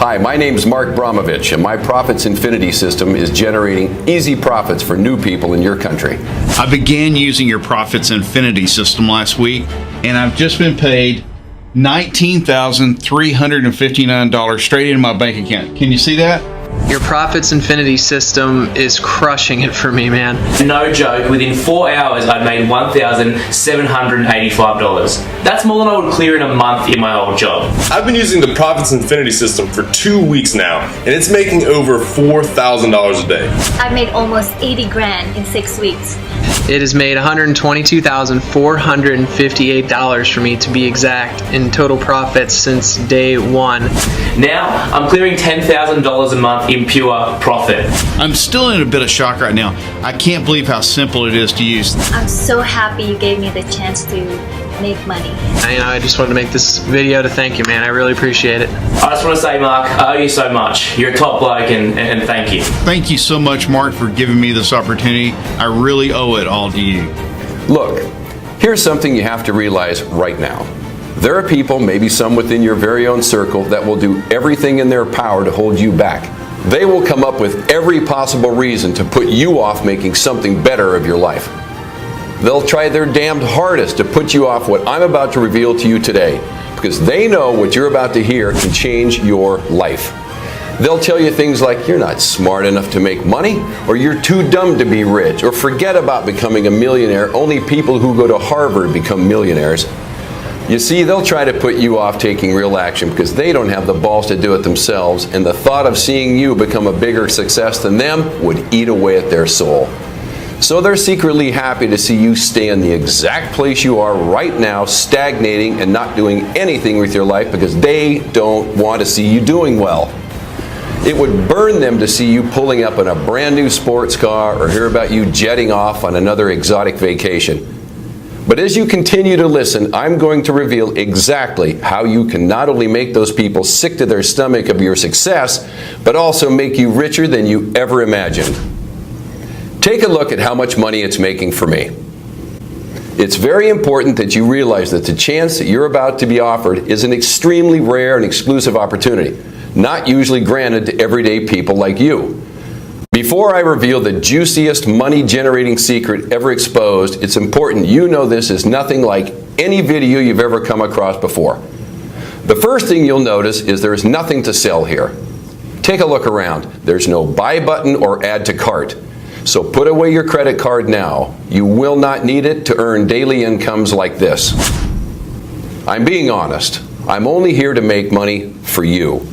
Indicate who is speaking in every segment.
Speaker 1: Hi, my name's Mark Bromovich, and my Profits Infinity system is generating easy profits for new people in your country.
Speaker 2: I began using your Profits Infinity system last week, and I've just been paid $19,359 straight into my bank account. Can you see that?
Speaker 3: Your Profits Infinity system is crushing it for me, man.
Speaker 4: No joke, within 4 hours I'd made $1,785. That's more than I would clear in a month in my old job.
Speaker 5: I've been using the Profits Infinity system for 2 weeks now, and it's making over $4,000 a day.
Speaker 6: I've made almost 80 grand in 6 weeks.
Speaker 3: It has made $122,458 for me, to be exact, in total profits since day one.
Speaker 4: Now I'm clearing $10,000 a month in pure profit.
Speaker 2: I'm still in a bit of shock right now. I can't believe how simple it is to use.
Speaker 6: I'm so happy you gave me the chance to make money.
Speaker 3: I just wanted to make this video to thank you, man. I really appreciate it.
Speaker 4: I just want to say, Mark, I owe you so much. You're a top bloke, and thank you.
Speaker 2: Thank you so much, Mark, for giving me this opportunity. I really owe it all to you.
Speaker 1: Look, here's something you have to realize right now. There are people, maybe some within your very own circle, that will do everything in their power to hold you back. They will come up with every possible reason to put you off making something better of your life. They'll try their damned hardest to put you off what I'm about to reveal to you today, because they know what you're about to hear can change your life. They'll tell you things like you're not smart enough to make money, or you're too dumb to be rich, or forget about becoming a millionaire. Only people who go to Harvard become millionaires. You see, they'll try to put you off taking real action because they don't have the balls to do it themselves, and the thought of seeing you become a bigger success than them would eat away at their soul. So they're secretly happy to see you stay in the exact place you are right now, stagnating and not doing anything with your life because they don't want to see you doing well. It would burn them to see you pulling up in a brand new sports car or hear about you jetting off on another exotic vacation. But as you continue to listen, I'm going to reveal exactly how you can not only make those people sick to their stomach of your success, but also make you richer than you ever imagined. Take a look at how much money it's making for me. It's very important that you realize that the chance that you're about to be offered is an extremely rare and exclusive opportunity, not usually granted to everyday people like you. Before I reveal the juiciest money-generating secret ever exposed, it's important you know this is nothing like any video you've ever come across before. The first thing you'll notice is there's nothing to sell here. Take a look around. There's no buy button or add to cart. So put away your credit card now. You will not need it to earn daily incomes like this. I'm being honest. I'm only here to make money for you.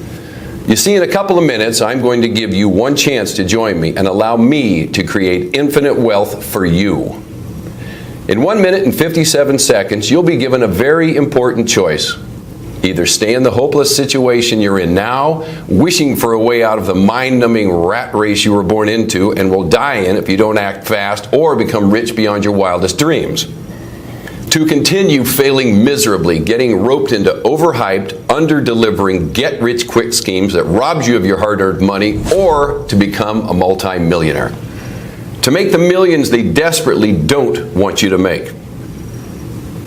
Speaker 1: You see, in a couple of minutes, I'm going to give you one chance to join me and allow me to create infinite wealth for you. In 1 minute and 57 seconds, you'll be given a very important choice. Either stay in the hopeless situation you're in now, wishing for a way out of the mind-numbing rat race you were born into and will die in if you don't act fast, or become rich beyond your wildest dreams. To continue failing miserably, getting roped into overhyped, under-delivering, get-rich-quick schemes that robs you of your hard-earned money, or to become a multi-millionaire. To make the millions they desperately don't want you to make.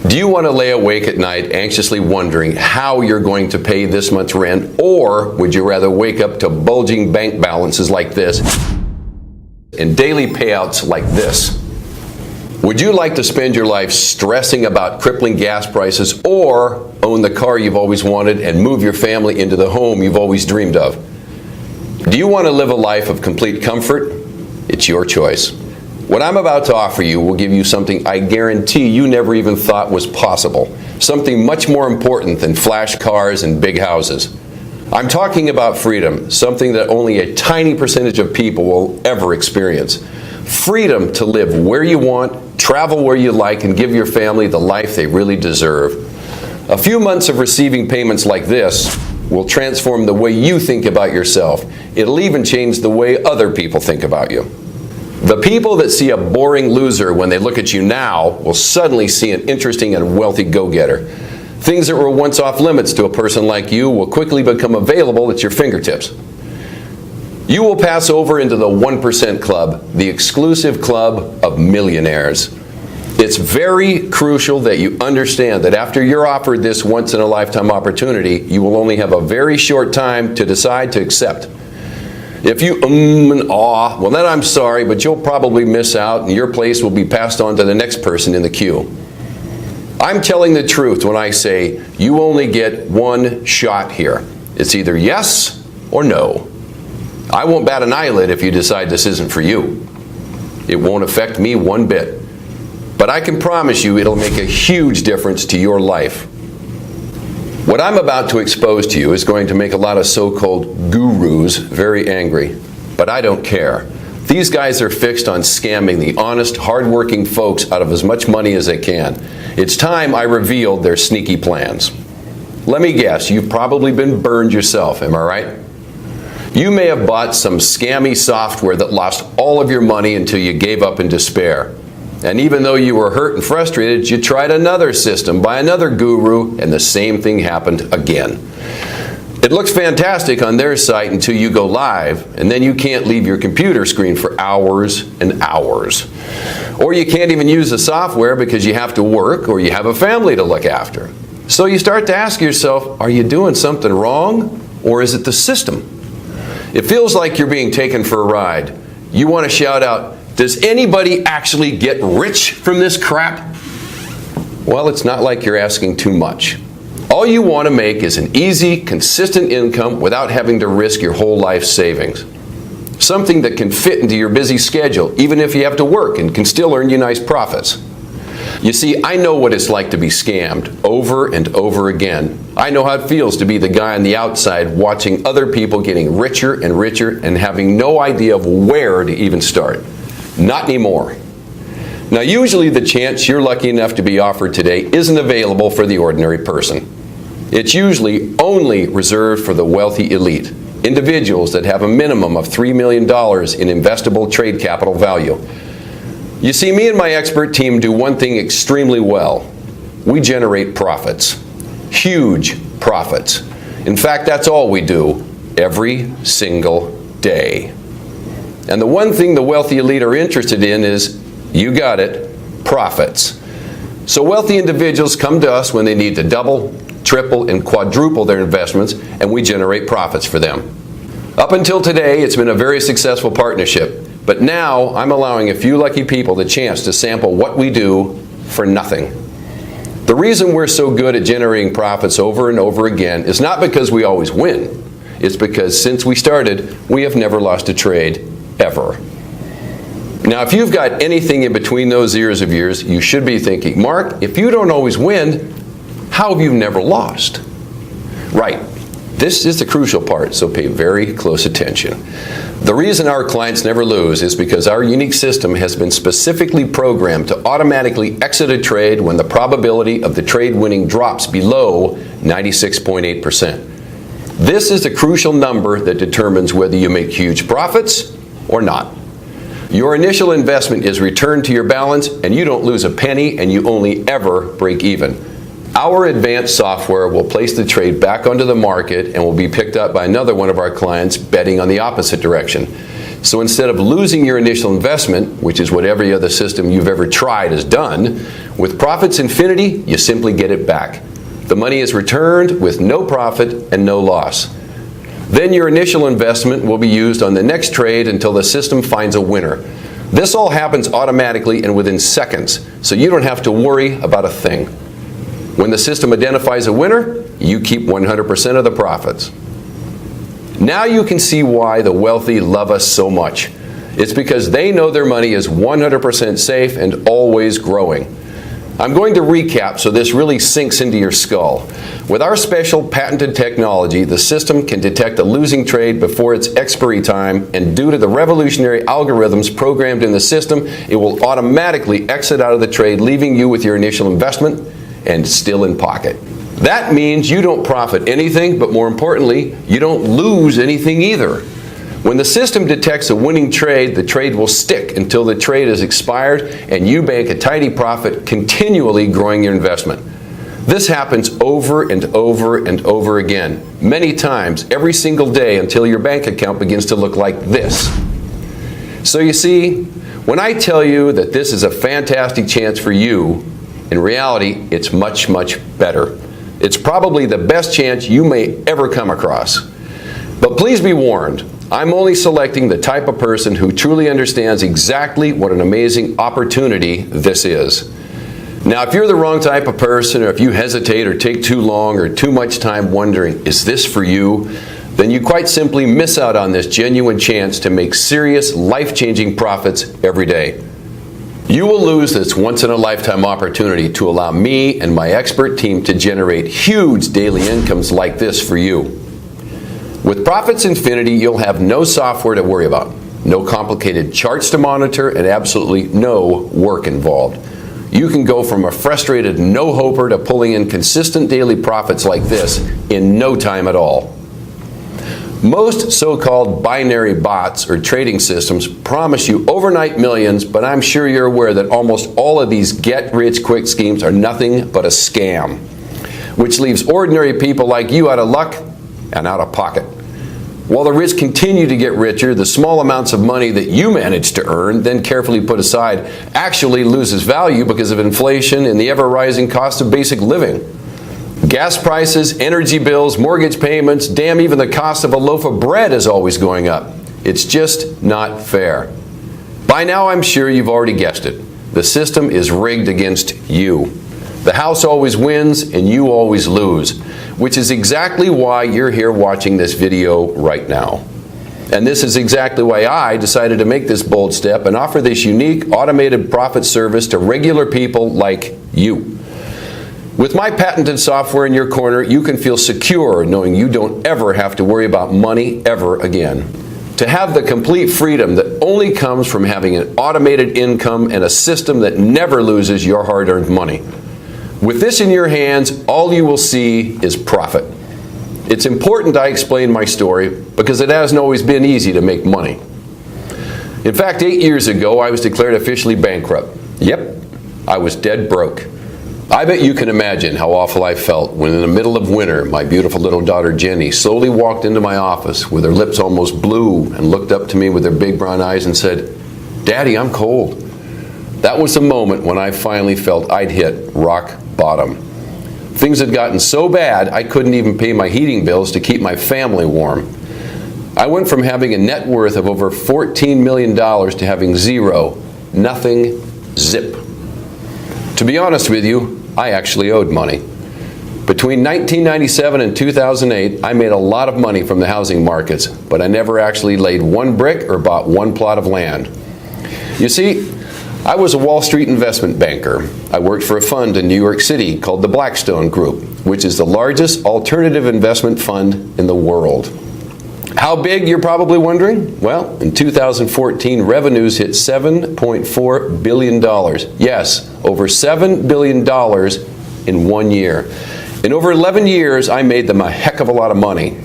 Speaker 1: Do you want to lay awake at night anxiously wondering how you're going to pay this month's rent, or would you rather wake up to bulging bank balances like this and daily payouts like this? Would you like to spend your life stressing about crippling gas prices, or own the car you've always wanted and move your family into the home you've always dreamed of? Do you want to live a life of complete comfort? It's your choice. What I'm about to offer you will give you something I guarantee you never even thought was possible. Something much more important than flash cars and big houses. I'm talking about freedom, something that only a tiny percentage of people will ever experience. Freedom to live where you want, travel where you like, and give your family the life they really deserve. A few months of receiving payments like this will transform the way you think about yourself. It'll even change the way other people think about you. The people that see a boring loser when they look at you now will suddenly see an interesting and wealthy go-getter. Things that were once off limits to a person like you will quickly become available at your fingertips. You will pass over into the 1% club, the exclusive club of millionaires. It's very crucial that you understand that after you're offered this once-in-a-lifetime opportunity, you will only have a very short time to decide to accept. If you and awe, well then I'm sorry, but you'll probably miss out and your place will be passed on to the next person in the queue. I'm telling the truth when I say you only get one shot here. It's either yes or no. I won't bat an eyelid if you decide this isn't for you. It won't affect me one bit. But I can promise you it'll make a huge difference to your life. What I'm about to expose to you is going to make a lot of so-called gurus very angry. But I don't care. These guys are fixed on scamming the honest, hard-working folks out of as much money as they can. It's time I revealed their sneaky plans. Let me guess, you've probably been burned yourself, am I right? You may have bought some scammy software that lost all of your money until you gave up in despair. And even though you were hurt and frustrated, you tried another system by another guru, and the same thing happened again. It looks fantastic on their site until you go live, and then you can't leave your computer screen for hours and hours. Or you can't even use the software because you have to work or you have a family to look after. So you start to ask yourself, are you doing something wrong, or is it the system? It feels like you're being taken for a ride. You want to shout out, does anybody actually get rich from this crap? Well, it's not like you're asking too much. All you want to make is an easy, consistent income without having to risk your whole life savings. Something that can fit into your busy schedule, even if you have to work, and can still earn you nice profits. You see, I know what it's like to be scammed over and over again. I know how it feels to be the guy on the outside watching other people getting richer and richer and having no idea of where to even start. Not anymore. Now, usually the chance you're lucky enough to be offered today isn't available for the ordinary person. It's usually only reserved for the wealthy elite, individuals that have a minimum of $3 million in investable trade capital value. You see, me and my expert team do one thing extremely well. We generate profits. Huge profits. In fact, that's all we do every single day. And the one thing the wealthy elite are interested in is, you got it, profits. So wealthy individuals come to us when they need to double, triple, and quadruple their investments, and we generate profits for them. Up until today, it's been a very successful partnership. But now, I'm allowing a few lucky people the chance to sample what we do for nothing. The reason we're so good at generating profits over and over again is not because we always win. It's because since we started, we have never lost a trade, ever. Now, if you've got anything in between those ears of yours, you should be thinking, Mark, if you don't always win, how have you never lost? Right. This is the crucial part, so pay very close attention. The reason our clients never lose is because our unique system has been specifically programmed to automatically exit a trade when the probability of the trade winning drops below 96.8%. This is the crucial number that determines whether you make huge profits or not. Your initial investment is returned to your balance, and you don't lose a penny, and you only ever break even. Our advanced software will place the trade back onto the market and will be picked up by another one of our clients betting on the opposite direction. So instead of losing your initial investment, which is what every other system you've ever tried has done, with Profits Infinity, you simply get it back. The money is returned with no profit and no loss. Then your initial investment will be used on the next trade until the system finds a winner. This all happens automatically and within seconds, so you don't have to worry about a thing. When the system identifies a winner, you keep 100% of the profits. Now you can see why the wealthy love us so much. It's because they know their money is 100% safe and always growing. I'm going to recap so this really sinks into your skull. With our special patented technology, the system can detect a losing trade before its expiry time, and due to the revolutionary algorithms programmed in the system, it will automatically exit out of the trade, leaving you with your initial investment and still in pocket. That means you don't profit anything, but more importantly, you don't lose anything either. When the system detects a winning trade, the trade will stick until the trade is expired and you bank a tidy profit, continually growing your investment. This happens over and over and over again, many times, every single day, until your bank account begins to look like this. So you see, When I tell you that this is a fantastic chance for you, in reality, it's much, much better. It's probably the best chance you may ever come across. But please be warned, I'm only selecting the type of person who truly understands exactly what an amazing opportunity this is. Now, if you're the wrong type of person, or if you hesitate or take too long or too much time wondering, is this for you? Then you quite simply miss out on this genuine chance to make serious, life-changing profits every day. You will lose this once-in-a-lifetime opportunity to allow me and my expert team to generate huge daily incomes like this for you. With Profits Infinity, you'll have no software to worry about, no complicated charts to monitor, and absolutely no work involved. You can go from a frustrated no-hoper to pulling in consistent daily profits like this in no time at all. Most so-called binary bots or trading systems promise you overnight millions, but I'm sure you're aware that almost all of these get-rich-quick schemes are nothing but a scam, which leaves ordinary people like you out of luck and out of pocket. While the rich continue to get richer, the small amounts of money that you manage to earn, then carefully put aside, actually loses value because of inflation and the ever-rising cost of basic living. Gas prices, energy bills, mortgage payments, damn, even the cost of a loaf of bread is always going up. It's just not fair. By now, I'm sure you've already guessed it. The system is rigged against you. The house always wins and you always lose, which is exactly why you're here watching this video right now. And this is exactly why I decided to make this bold step and offer this unique automated profit service to regular people like you. With my patented software in your corner, you can feel secure knowing you don't ever have to worry about money ever again. To have the complete freedom that only comes from having an automated income and a system that never loses your hard-earned money. With this in your hands, all you will see is profit. It's important I explain my story because it hasn't always been easy to make money. In fact, 8 years ago, I was declared officially bankrupt. Yep, I was dead broke. I bet you can imagine how awful I felt when in the middle of winter, my beautiful little daughter Jenny slowly walked into my office with her lips almost blue and looked up to me with her big brown eyes and said, "Daddy, I'm cold." That was the moment when I finally felt I'd hit rock bottom. Things had gotten so bad I couldn't even pay my heating bills to keep my family warm. I went from having a net worth of over $14 million to having zero, nothing, zip. To be honest with you, I actually owed money. Between 1997 and 2008, I made a lot of money from the housing markets, but I never actually laid one brick or bought one plot of land. You see, I was a Wall Street investment banker. I worked for a fund in New York City called the Blackstone Group, which is the largest alternative investment fund in the world. How big, you're probably wondering? Well, in 2014, revenues hit $7.4 billion. Yes, over $7 billion in 1 year. In over 11 years, I made them a heck of a lot of money.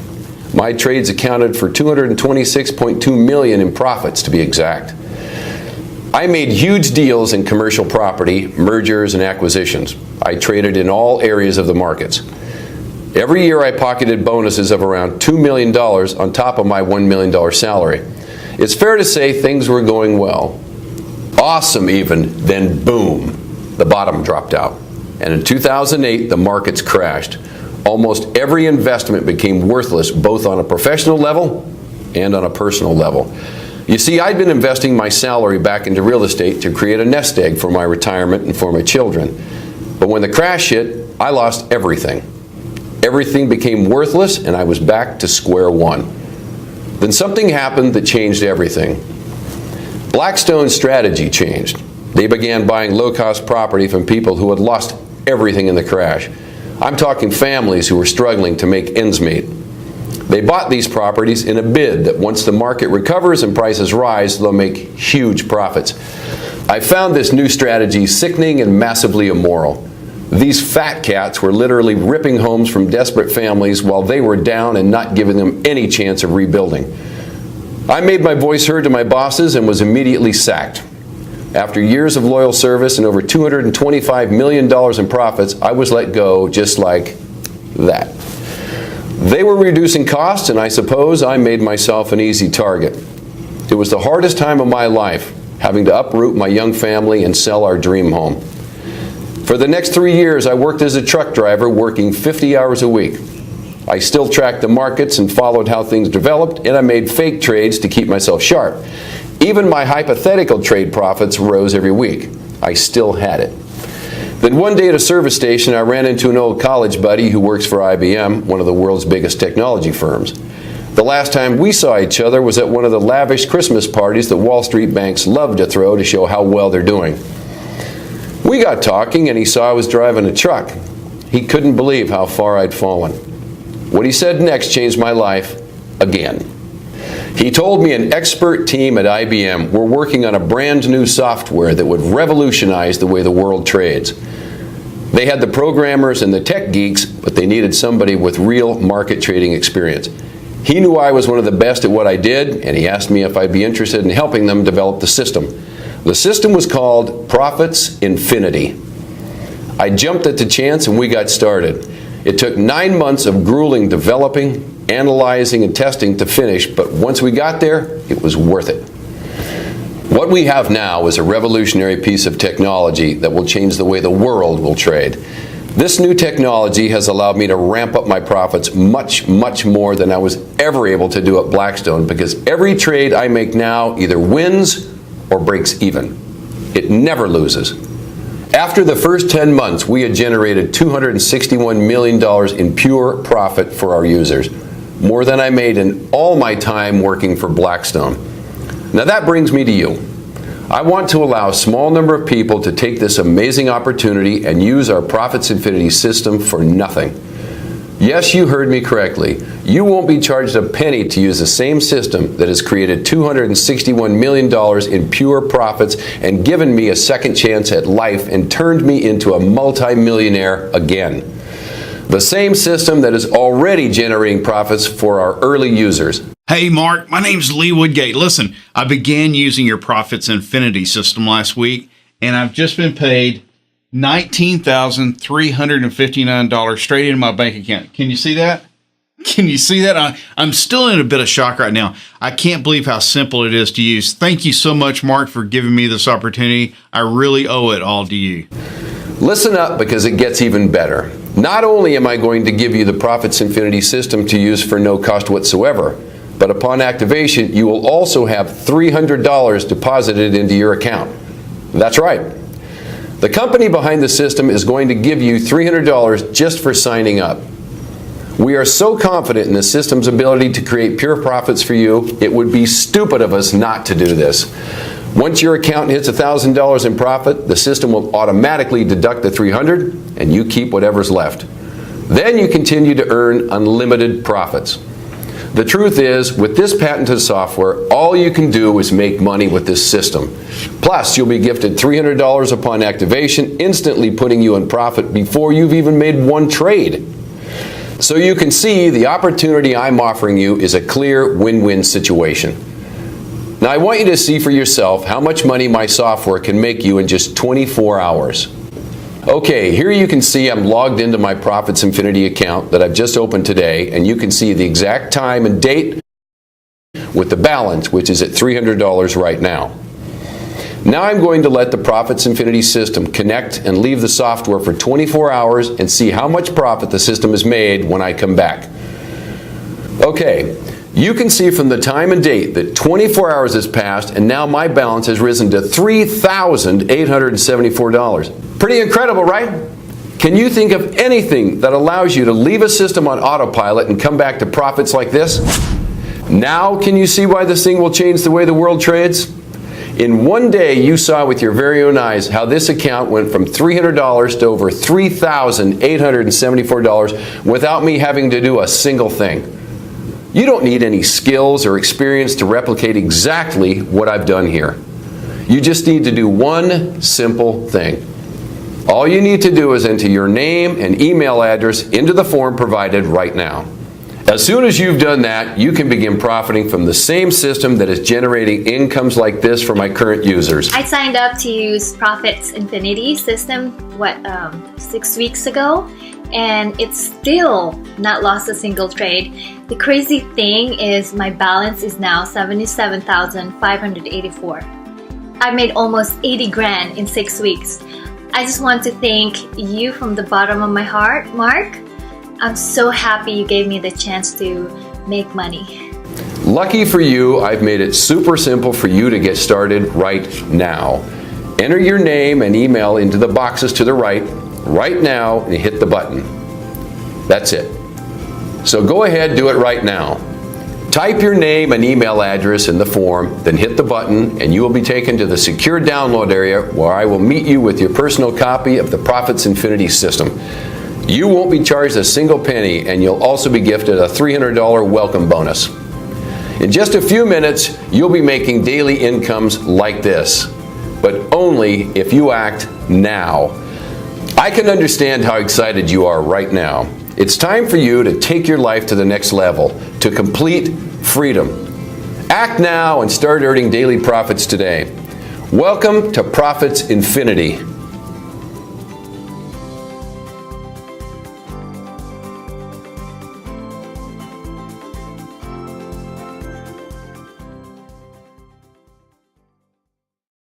Speaker 1: My trades accounted for $226.2 million in profits, to be exact. I made huge deals in commercial property, mergers, and acquisitions. I traded in all areas of the markets. Every year I pocketed bonuses of around $2 million on top of my $1 million salary. It's fair to say things were going well. Awesome even, then boom, the bottom dropped out. And in 2008, the markets crashed. Almost every investment became worthless, both on a professional level and on a personal level. You see, I'd been investing my salary back into real estate to create a nest egg for my retirement and for my children. But when the crash hit, I lost everything. Everything became worthless and I was back to square one. Then something happened that changed everything. Blackstone's strategy changed. They began buying low-cost property from people who had lost everything in the crash. I'm talking families who were struggling to make ends meet. They bought these properties in a bid that once the market recovers and prices rise, they'll make huge profits. I found this new strategy sickening and massively immoral. These fat cats were literally ripping homes from desperate families while they were down and not giving them any chance of rebuilding. I made my voice heard to my bosses and was immediately sacked. After years of loyal service and over $225 million in profits, I was let go just like that. They were reducing costs, and I suppose I made myself an easy target. It was the hardest time of my life. having to uproot my young family and sell our dream home. For the next 3 years, I worked as a truck driver, working 50 hours a week. I still tracked the markets and followed how things developed, and I made fake trades to keep myself sharp. Even my hypothetical trade profits rose every week. I still had it. Then one day at a service station, I ran into an old college buddy who works for IBM, one of the world's biggest technology firms. The last time we saw each other was at one of the lavish Christmas parties that Wall Street banks love to throw to show how well they're doing. We got talking, and he saw I was driving a truck. He couldn't believe how far I'd fallen. What he said next changed my life again. He told me an expert team at IBM were working on a brand new software that would revolutionize the way the world trades. They had the programmers and the tech geeks, but they needed somebody with real market trading experience. He knew I was one of the best at what I did, and he asked me if I'd be interested in helping them develop the system. The system was called Profits Infinity. I jumped at the chance and we got started. It took 9 months of grueling developing, analyzing, and testing to finish, but once we got there, it was worth it. What we have now is a revolutionary piece of technology that will change the way the world will trade. This new technology has allowed me to ramp up my profits much, much more than I was ever able to do at Blackstone, because every trade I make now either wins or breaks even. It never loses. After the first 10 months, we had generated $261 million in pure profit for our users, more than I made in all my time working for Blackstone. Now that brings me to you. I want to allow a small number of people to take this amazing opportunity and use our Profits Infinity system for nothing. Yes, you heard me correctly. You won't be charged a penny to use the same system that has created $261 million in pure profits and given me a second chance at life and turned me into a multi-millionaire again. The same system that is already generating profits for our early users.
Speaker 2: Hey, Mark, my name's Lee Woodgate. Listen, I began using your Profits Infinity system last week, and I've just been paid $19,359 straight into my bank account. Can you see that? Can you see that? I'm still in a bit of shock right now. I can't believe how simple it is to use. Thank you so much, Mark, for giving me this opportunity. I really owe it all to you.
Speaker 1: Listen up, because it gets even better. Not only am I going to give you the Profits Infinity system to use for no cost whatsoever, but upon activation, you will also have $300 deposited into your account. That's right. The company behind the system is going to give you $300 just for signing up. We are so confident in the system's ability to create pure profits for you, it would be stupid of us not to do this. Once your account hits $1,000 in profit, the system will automatically deduct the $300 and you keep whatever's left. Then you continue to earn unlimited profits. The truth is, with this patented software, all you can do is make money with this system. Plus, you'll be gifted $300 upon activation, instantly putting you in profit before you've even made one trade. So you can see the opportunity I'm offering you is a clear win-win situation. Now I want you to see for yourself how much money my software can make you in just 24 hours. Okay, here you can see I'm logged into my Profits Infinity account that I've just opened today, and you can see the exact time and date with the balance, which is at $300 right now. Now I'm going to let the Profits Infinity system connect and leave the software for 24 hours and see how much profit the system has made when I come back. Okay, you can see from the time and date that 24 hours has passed, and now my balance has risen to $3,874. Pretty incredible, right? Can you think of anything that allows you to leave a system on autopilot and come back to profits like this? Now can you see why this thing will change the way the world trades? In one day, you saw with your very own eyes how this account went from $300 to over $3,874 without me having to do a single thing. You don't need any skills or experience to replicate exactly what I've done here. You just need to do one simple thing. All you need to do is enter your name and email address into the form provided right now. As soon as you've done that, you can begin profiting from the same system that is generating incomes like this for my current users.
Speaker 6: I signed up to use Profits Infinity system 6 weeks ago, and it's still not lost a single trade. The crazy thing is my balance is now $77,584. I made almost 80 grand in 6 weeks. I just want to thank you from the bottom of my heart, Mark. I'm so happy you gave me the chance to make money.
Speaker 1: Lucky for you, I've made it super simple for you to get started right now. Enter your name and email into the boxes to the right now, and hit the button. That's it. So go ahead, do it right now. Type your name and email address in the form, then hit the button, and you will be taken to the secure download area where I will meet you with your personal copy of the Profits Infinity system. You won't be charged a single penny, and you'll also be gifted a $300 welcome bonus. In just a few minutes, you'll be making daily incomes like this, but only if you act now. I can understand how excited you are right now. It's time for you to take your life to the next level, to complete freedom. Act now and start earning daily profits today. Welcome to Profits Infinity.